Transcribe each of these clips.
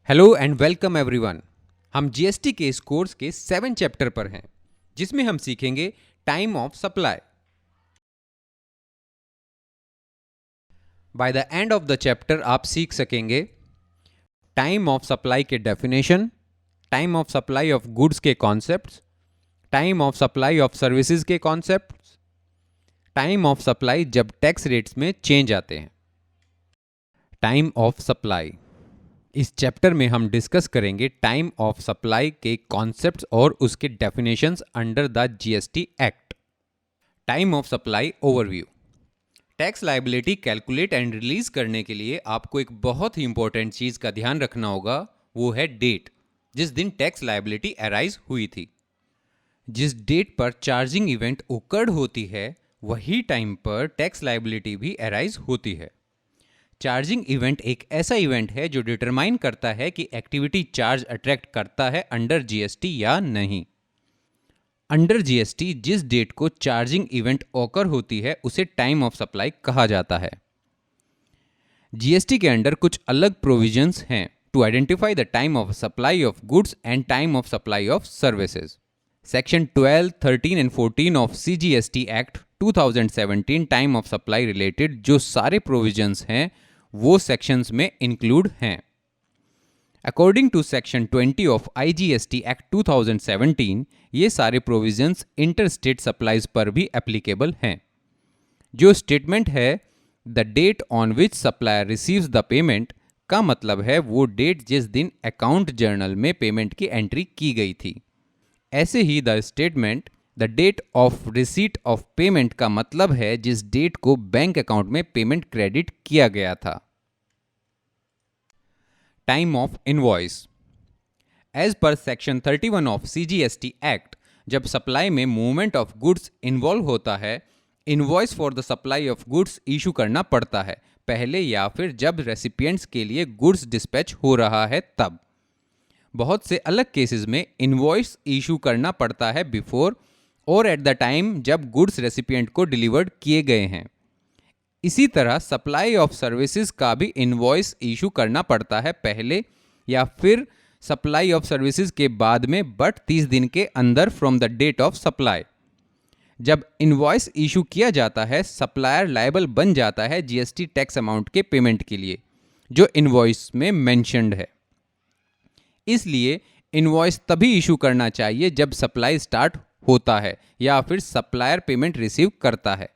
Hello and welcome everyone. हम GST के इस कोर्स के 7 चैप्टर पर हैं जिसमें हम सीखेंगे time of supply. By the end of the chapter आप सीख सकेंगे टाइम ऑफ सप्लाई के definition, time of supply of goods के concepts, time of supply of services के कॉन्सेप्ट्स, टाइम ऑफ सप्लाई जब टैक्स रेट्स में चेंज आते हैं। टाइम ऑफ सप्लाई, इस चैप्टर में हम डिस्कस करेंगे टाइम ऑफ सप्लाई के कॉन्सेप्ट्स और उसके definitions under the GST act. Time of supply overview. Tax liability calculate and release करने के लिए आपको एक बहुत ही इंपॉर्टेंट चीज का ध्यान रखना होगा, वो है डेट जिस दिन टैक्स लायबिलिटी अराइज हुई थी। जिस डेट पर चार्जिंग इवेंट ओकर्ड होती है वही टाइम पर टैक्स लायबिलिटी भी अराइज होती है। चार्जिंग इवेंट एक ऐसा इवेंट है जो डिटरमाइन करता है कि एक्टिविटी चार्ज अट्रैक्ट करता है अंडर जीएसटी या नहीं। अंडर जीएसटी जिस डेट को चार्जिंग इवेंट ऑकर होती है उसे टाइम ऑफ सप्लाई कहा जाता है। जीएसटी के अंडर कुछ अलग प्रोविजंस हैं to identify the time of supply of goods and time of supply of services. Section 12, 13 and 14 of CGST act 2017 time of supply related जो सारे प्रोविजंस हैं वो सेक्शंस में इंक्लूड हैं। According to section 20 of IGST act 2017 ये सारे provisions interstate supplies पर भी एप्लीकेबल हैं। जो स्टेटमेंट है the date on which supplier receives the payment का मतलब है वो डेट जिस दिन अकाउंट जर्नल में पेमेंट की एंट्री की गई थी। ऐसे ही the statement the date of receipt of payment का मतलब है जिस डेट को बैंक अकाउंट में पेमेंट क्रेडिट किया गया था। Time of invoice. As per section 31 of CGST act जब सप्लाई में मूवमेंट ऑफ गुड्स इन्वॉल्व होता है invoice for the supply of goods issue करना पड़ता है, पहले या फिर जब रेसिपिएंट्स के लिए गुड्स डिस्पैच हो रहा है तब। बहुत से अलग केसेस में इनवॉइस इशू करना पड़ता है बिफोर और एट द टाइम जब गुड्स रेसिपिएंट को डिलीवर्ड किए गए हैं। इसी तरह सप्लाई ऑफ सर्विसेज का भी इनवॉइस इशू करना पड़ता है पहले या फिर सप्लाई ऑफ सर्विसेज के बाद में, बट 30 दिन के अंदर from the date of supply. जब इनवॉइस इशू किया जाता है सप्लायर लायबल बन जाता है जीएसटी टैक्स अमाउंट के पेमेंट के लिए जो इनवॉइस में मेंशन्ड है। इसलिए इनवॉइस तभी इशू करना चाहिए जब सप्लाई स्टार्ट होता है या फिर सप्लायर पेमेंट रिसीव करता है।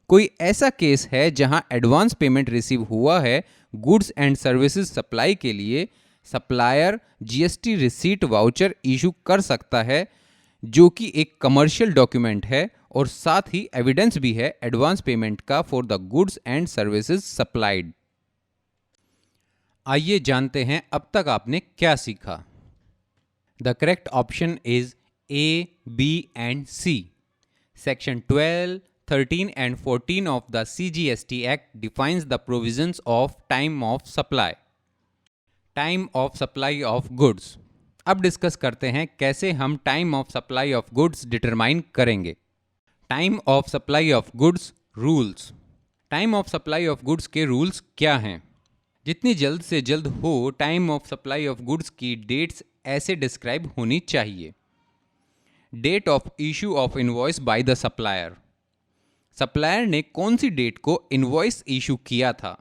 कोई ऐसा केस है जहां एडवांस पेमेंट रिसीव हुआ है गुड्स एंड सर्विसेज सप्लाई के लिए, supplier GST receipt voucher issue कर सकता है जो कि एक कमर्शियल डॉक्यूमेंट है और साथ ही एविडेंस भी है एडवांस पेमेंट का for the goods and services supplied. आइए जानते हैं अब तक आपने क्या सीखा। The correct option is A, B and C. Section 12, 13 and 14 of the CGST Act defines the provisions of time of supply. Time of supply of goods. अब discuss करते हैं कैसे हम time of supply of goods determine करेंगे। Time of supply of goods rules. Time of supply of goods के rules क्या हैं? जितनी जल्द से जल्द हो time of supply of goods की डेट्स ऐसे डिस्क्राइब होनी चाहिए। Date of issue of invoice by the supplier. Supplier ने कौन सी डेट को इनवॉइस इशू किया था।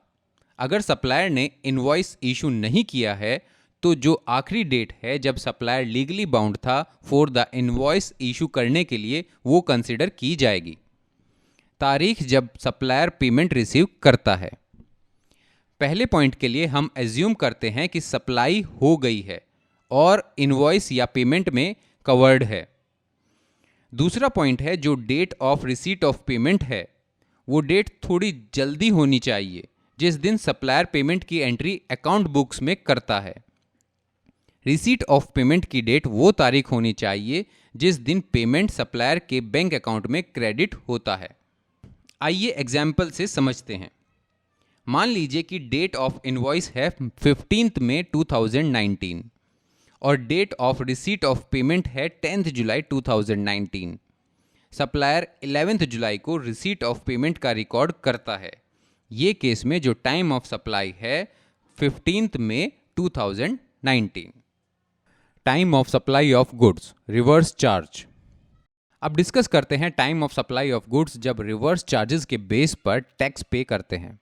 अगर सप्लायर ने इनवॉइस इशू नहीं किया है तो जो आखिरी डेट है जब सप्लायर लीगली बाउंड था फॉर द इनवॉइस इशू करने के लिए वो कंसिडर की जाएगी। तारीख जब सप्लायर पेमेंट रिसीव करता है। पहले पॉइंट के लिए हम एज्यूम करते हैं कि सप्लाई हो गई है और इनवॉइस या पेमेंट में कवर्ड है। दूसरा पॉइंट है जो date of receipt of payment है वो डेट थोड़ी जल्दी होनी चाहिए जिस दिन सप्लायर पेमेंट की एंट्री अकाउंट बुक्स में करता है। रिसीट ऑफ पेमेंट की डेट वो तारीख होनी चाहिए जिस दिन पेमेंट सप्लायर के बैंक अकाउंट में क्रेडिट होता है। आइए एग्जाम्पल से समझते हैं। मान लीजिए कि डेट ऑफ इनवॉइस है 15 मई 2019 और date of receipt of payment है 10 जुलाई 2019। सप्लायर 11 जुलाई को रिसीट ऑफ पेमेंट का रिकॉर्ड करता है। ये केस में जो टाइम ऑफ सप्लाई है 15 मई 19. Time of supply of goods, reverse charge. अब डिस्कस करते हैं time of supply of goods जब रिवर्स चार्जेस के बेस पर टैक्स पे करते हैं।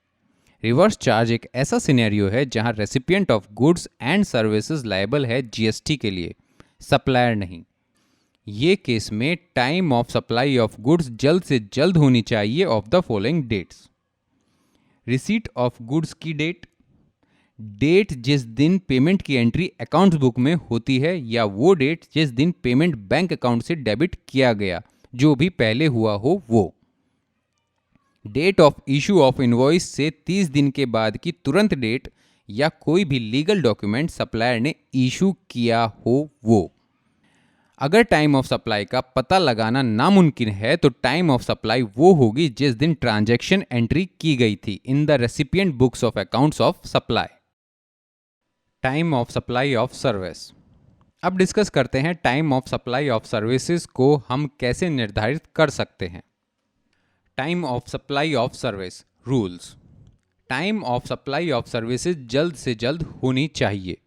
रिवर्स चार्ज एक ऐसा सिनेरियो है जहां recipient of goods and services liable है जीएसटी के लिए, सप्लायर नहीं। ये केस में time of supply of goods जल्द से जल्द होनी चाहिए of the following dates. Receipt of goods की डेट जिस दिन पेमेंट की एंट्री अकाउंट्स बुक में होती है, या वो डेट जिस दिन पेमेंट बैंक अकाउंट से डेबिट किया गया, जो भी पहले हुआ हो वो। Date of issue of invoice से 30 दिन के बाद की तुरंत डेट, या कोई भी लीगल डॉक्यूमेंट सप्लायर ने इशू किया हो वो। अगर टाइम ऑफ सप्लाई का पता लगाना नामुमकिन है तो टाइम ऑफ सप्लाई वो होगी जिस दिन ट्रांजैक्शन एंट्री की गई थी in the recipient books of accounts of supply. Time of supply of service. अब डिस्कस करते हैं time of supply of services को हम कैसे निर्धारित कर सकते हैं। Time of supply of service rules. Time of supply of services जल्द से जल्द होनी चाहिए।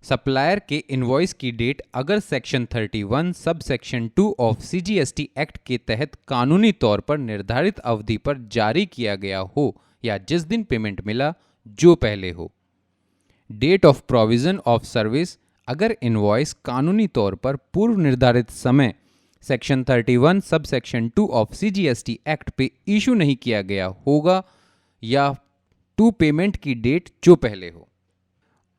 सप्लायर के इनवॉइस की डेट अगर section 31 sub section 2 of CGST act के तहत कानूनी तौर पर निर्धारित अवधि पर जारी किया गया हो, या जिस दिन पेमेंट मिला जो पहले हो। Date of provision of service अगर इनवॉइस कानूनी तौर पर पूर्व निर्धारित समय section 31 sub section 2 of CGST act पे इशू नहीं किया गया होगा, या टू पेमेंट की डेट जो पहले हो।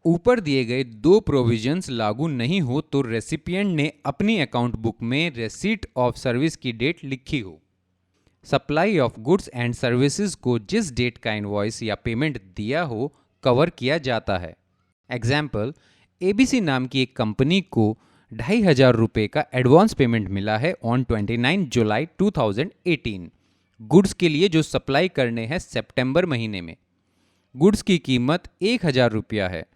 ऊपर दिए गए दो प्रोविजंस लागू नहीं हो तो रेसिपिएंट ने अपनी अकाउंट बुक में रिसीट ऑफ सर्विस की डेट लिखी हो। Supply of goods and services को जिस डेट का इनवॉइस या पेमेंट दिया हो कवर किया जाता है। एग्जाम्पल, एबीसी नाम की एक कंपनी को 2,500 रुपये का एडवांस पेमेंट मिला है ऑन 29 जुलाई 2018 गुड्स के लिए जो सप्लाई करने हैं सितंबर महीने में। गुड्स की कीमत 1,000 रुपया है।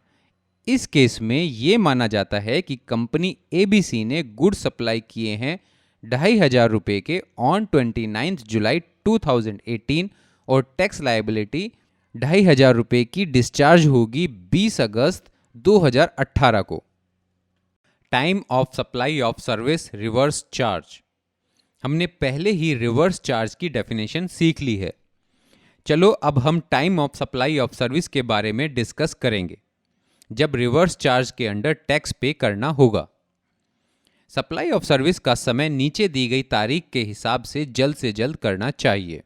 इस केस में ये माना जाता है कि कंपनी एबीसी ने गुड्स सप्लाई किए हैं 2,500 रुपये के ऑन 29 जुलाई 2018 और टैक्स लायबिलिटी 2,500 रुपये की डिस्चार्ज होगी 20 अगस्त 2018 को। Time of supply of service reverse charge. हमने पहले ही रिवर्स चार्ज की डेफिनेशन सीख ली है। चलो अब हम time of supply of service के बारे में डिस्कस करेंगे जब रिवर्स चार्ज के अंडर टैक्स पे करना होगा। सप्लाई ऑफ सर्विस का समय नीचे दी गई तारीख के हिसाब से जल्द करना चाहिए।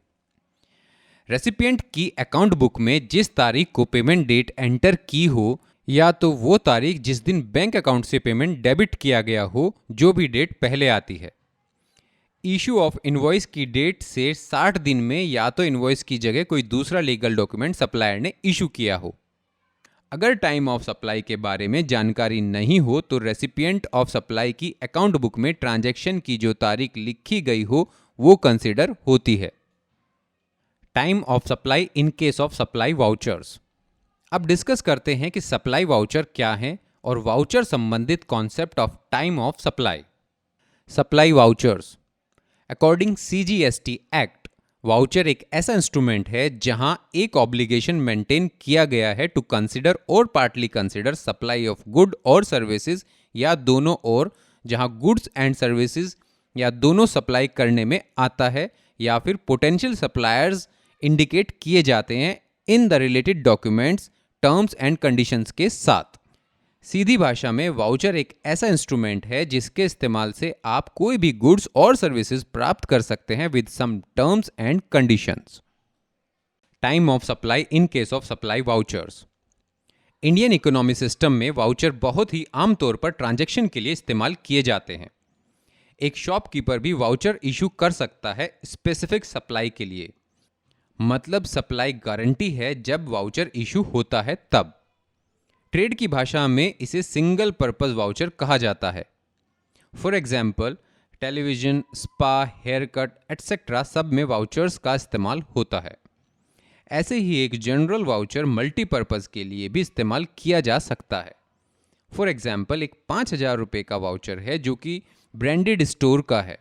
रेसिपिएंट की अकाउंट बुक में जिस तारीख को पेमेंट डेट एंटर की हो, या तो वो तारीख जिस दिन बैंक अकाउंट से पेमेंट डेबिट किया गया हो, जो भी डेट पहले आती है। इशू ऑफ इनवॉइस की डेट से 60 दिन में या तो इनवॉइस की जगह कोई दूसरा लीगल डॉक्यूमेंट सप्लायर ने इशू किया हो। अगर टाइम ऑफ सप्लाई के बारे में जानकारी नहीं हो तो रेसिपिएंट ऑफ सप्लाई की अकाउंट बुक में ट्रांजैक्शन की जो तारीख लिखी गई हो वो कंसीडर होती है। Time of supply in case of supply vouchers. अब डिस्कस करते हैं कि सप्लाई वाउचर क्या है और वाउचर संबंधित concept of time of supply. Supply vouchers according CGST act, voucher एक ऐसा इंस्ट्रूमेंट है जहां एक ऑब्लिगेशन मेंटेन किया गया है टू कंसीडर और partly consider supply of good और सर्विसेज, या दोनों, और जहां गुड्स एंड सर्विसेज या दोनों सप्लाई करने में आता है, या फिर पोटेंशियल सप्लायर्स इंडिकेट किए जाते हैं in the related documents, terms and conditions के साथ। सीधी भाषा में वाउचर एक ऐसा इंस्ट्रूमेंट है जिसके इस्तेमाल से आप कोई भी गुड्स और सर्विसेज प्राप्त कर सकते हैं with some terms and conditions. Time of supply in case of supply vouchers. Indian economy system में वाउचर बहुत ही आमतौर पर ट्रांजैक्शन के लिए इस्तेमाल किए जाते हैं। एक शॉपकीपर भी वाउचर इशू कर सकता है स्पेसिफिक सप्लाई के लिए, मतलब सप्लाई गारंटी है जब वाउचर इशू होता है तब। ट्रेड की भाषा में इसे सिंगल पर्पस वाउचर कहा जाता है। For example, television, spa, hair cut etcetera सब में वाउचर्स का इस्तेमाल होता है। ऐसे ही एक जनरल वाउचर मल्टीपर्पज़ के लिए भी इस्तेमाल किया जा सकता है। फॉर एग्जाम्पल, एक 5,000 रुपये का वाउचर है जो कि ब्रांडेड स्टोर का है।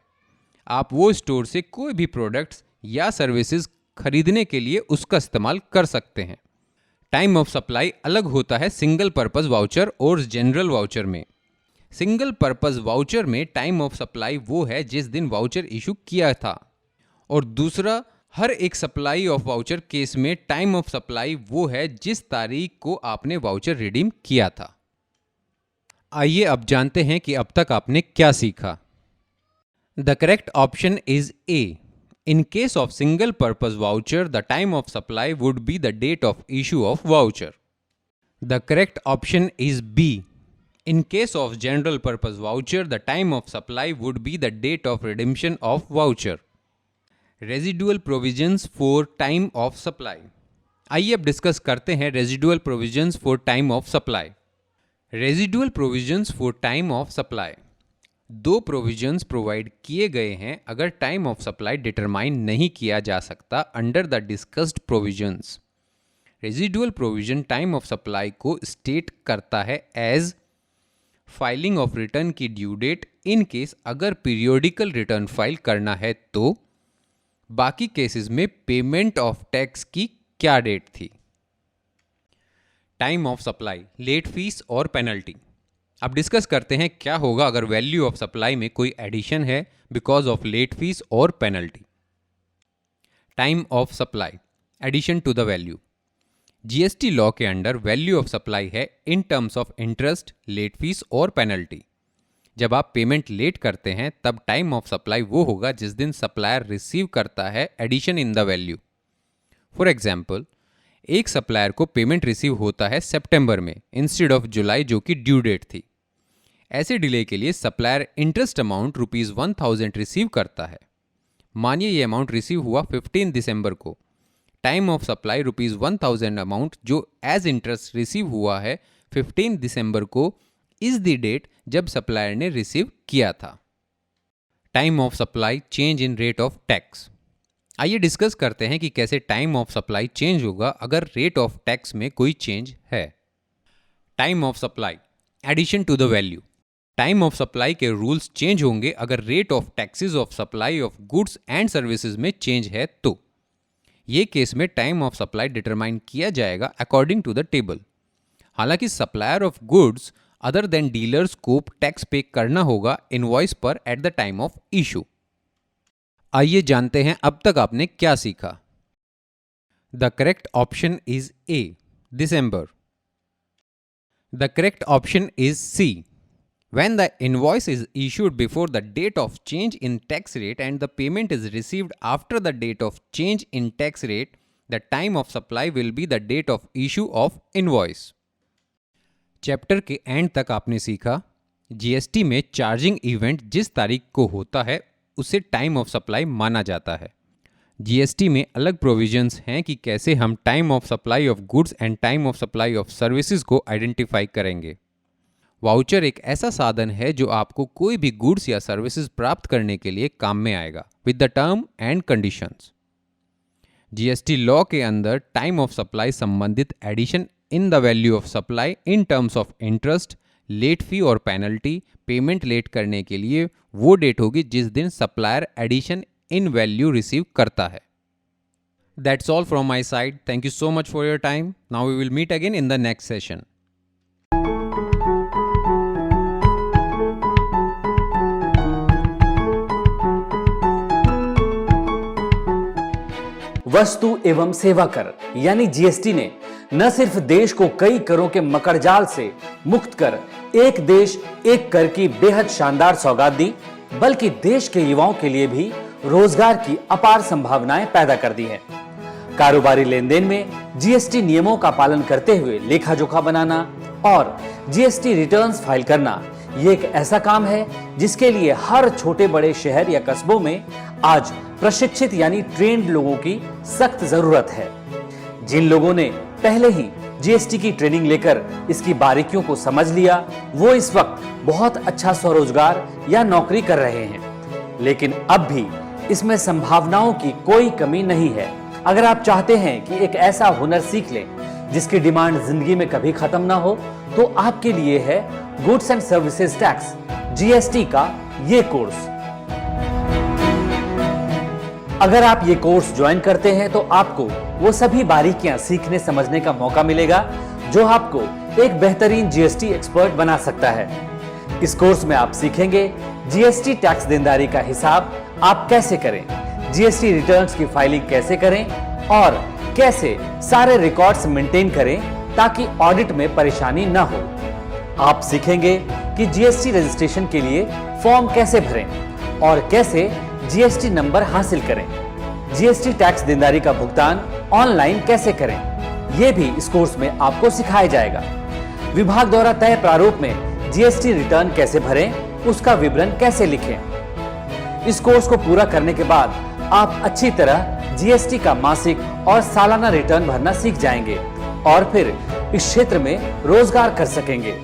आप वो स्टोर से कोई भी प्रोडक्ट्स या सर्विसेज खरीदने के लिए उसका इस्तेमाल कर सकते हैं। टाइम ऑफ सप्लाई अलग होता है सिंगल पर्पस वाउचर और जनरल वाउचर में। सिंगल पर्पस वाउचर में टाइम ऑफ सप्लाई वो है जिस दिन वाउचर इशू किया था, और दूसरा हर एक सप्लाई ऑफ वाउचर केस में टाइम ऑफ सप्लाई वो है जिस तारीख को आपने वाउचर रिडीम किया था। आइए अब जानते हैं कि अब तक आपने क्या सीखा। The correct option is A. In case of single purpose voucher the time of supply would be the date of issue of voucher. The correct option is B. In case of general purpose voucher the time of supply would be the date of redemption of voucher. Residual provisions for time of supply. आइए अब discuss करते हैं residual provisions for time of supply. Residual provisions for time of supply, दो provisions provide किए गए हैं अगर time of supply determine नहीं किया जा सकता under the discussed provisions. Residual provision time of supply को स्टेट करता है एज फाइलिंग ऑफ रिटर्न की ड्यू डेट इन केस अगर पीरियोडिकल रिटर्न फाइल करना है तो, बाकी केसेस में पेमेंट ऑफ टैक्स की क्या डेट थी। Time of supply, late fees और पेनल्टी। अब डिस्कस करते हैं क्या होगा अगर वैल्यू ऑफ सप्लाई में कोई एडिशन है बिकॉज ऑफ लेट फीस और penalty. Time of supply, addition to the value. GST law के अंडर वैल्यू ऑफ सप्लाई है in terms of interest, late fees और पेनल्टी। जब आप पेमेंट लेट करते हैं तब टाइम ऑफ सप्लाई वो होगा जिस दिन सप्लायर रिसीव करता है addition in the value. For example, एक सप्लायर को पेमेंट रिसीव होता है सितंबर में इंस्टेड ऑफ जुलाई जो कि ड्यू डेट थी। ऐसे डिले के लिए सप्लायर इंटरेस्ट अमाउंट ₹1000 रिसीव करता है। मानिए ये अमाउंट रिसीव हुआ 15 दिसंबर को। टाइम ऑफ सप्लाई ₹1000 अमाउंट जो एज इंटरेस्ट रिसीव हुआ है 15 दिसंबर को इज द डेट जब सप्लायर ने रिसीव किया था। Time of supply change in rate of tax. आइए डिस्कस करते हैं कि कैसे टाइम ऑफ सप्लाई चेंज होगा अगर रेट ऑफ टैक्स में कोई चेंज है। Time of supply, addition to the value. Time of supply के रूल्स चेंज होंगे अगर rate of taxes of supply of goods and services में चेंज है तो। ये केस में टाइम ऑफ सप्लाई डिटरमाइन किया जाएगा अकॉर्डिंग टू द टेबल। हालांकि supplier of goods other than dealers को टैक्स पे करना होगा इनवॉइस पर at the time of issue. आइए जानते हैं अब तक आपने क्या सीखा। The correct option is A, December. The correct option is C, when the invoice is issued before the date of change in tax rate and the payment is received after the date of change in tax rate, the time of supply will be the date of issue of invoice. Chapter के and तक आपने सीखा GST में charging event जिस तारीख को होता है उसे टाइम ऑफ सप्लाई माना जाता है। जीएसटी में अलग प्रोविजंस हैं कि कैसे हम time of supply of goods and time of supply of services को आइडेंटिफाई करेंगे। वाउचर एक ऐसा साधन है जो आपको कोई भी गुड्स या सर्विसेज प्राप्त करने के लिए काम में आएगा with the term and conditions. GST law के अंदर टाइम ऑफ सप्लाई संबंधित addition in the value of supply in terms of interest, late fee और पेनल्टी पेमेंट लेट करने के लिए वो डेट होगी जिस दिन supplier addition in value receive करता है। That's all from my side. Thank you so much for your time. Now we will meet again in the next session. वस्तु एवं सेवा कर यानी जीएसटी ने न सिर्फ देश को कई करों के मकड़जाल से मुक्त कर एक देश एक कर की बेहद शानदार सौगात दी, बल्कि देश के युवाओं के लिए भी रोजगार की अपार संभावनाएं पैदा कर दी है। कारोबारी लेनदेन में जीएसटी नियमों का पालन करते हुए लेखा जोखा बनाना और जीएसटी रिटर्न्स फाइल करना ये एक ऐसा काम है जिसके लिए हर छोटे बड़े शहर या कस्बों में आज प्रशिक्षित यानी ट्रेंड लोगों की सख्त जरूरत है। जिन लोगों ने पहले ही जीएसटी की ट्रेनिंग लेकर इसकी बारीकियों को समझ लिया वो इस वक्त बहुत अच्छा स्वरोजगार या नौकरी कर रहे हैं, लेकिन अब भी इसमें संभावनाओं की कोई कमी नहीं है। अगर आप चाहते हैं कि एक ऐसा हुनर सीख लें जिसकी डिमांड जिंदगी में कभी खत्म ना हो, तो आपके लिए है goods and services tax GST का ये कोर्स। अगर आप ये कोर्स ज्वाइन करते हैं तो आपको वो सभी बारीकियां सीखने समझने का मौका मिलेगा जो आपको एक बेहतरीन जीएसटी एक्सपर्ट बना सकता है। इस कोर्स में आप सीखेंगे जीएसटी टैक्स देनदारी का हिसाब आप कैसे करें, जीएसटी रिटर्न्स की फाइलिंग कैसे करें और कैसे सारे रिकॉर्ड्स मेंटेन करें ताकि ऑडिट में परेशानी न हो। आप सीखेंगे कि जीएसटी रजिस्ट्रेशन के लिए फॉर्म कैसे भरें और कैसे जीएसटी नंबर हासिल करें, जीएसटी टैक्स देनदारी का भुगतान ऑनलाइन कैसे करें, यह भी इस कोर्स में आपको सिखाया जाएगा। विभाग द्वारा तय प्रारूप में जीएसटी रिटर्न कैसे भरें, उसका विवरण कैसे लिखें। इस कोर्स को पूरा करने के बाद आप अच्छी तरह जीएसटी का मासिक और सालाना रिटर्न भरना सीख जाएंगे और फिर इस क्षेत्र में रोजगार कर सकेंगे।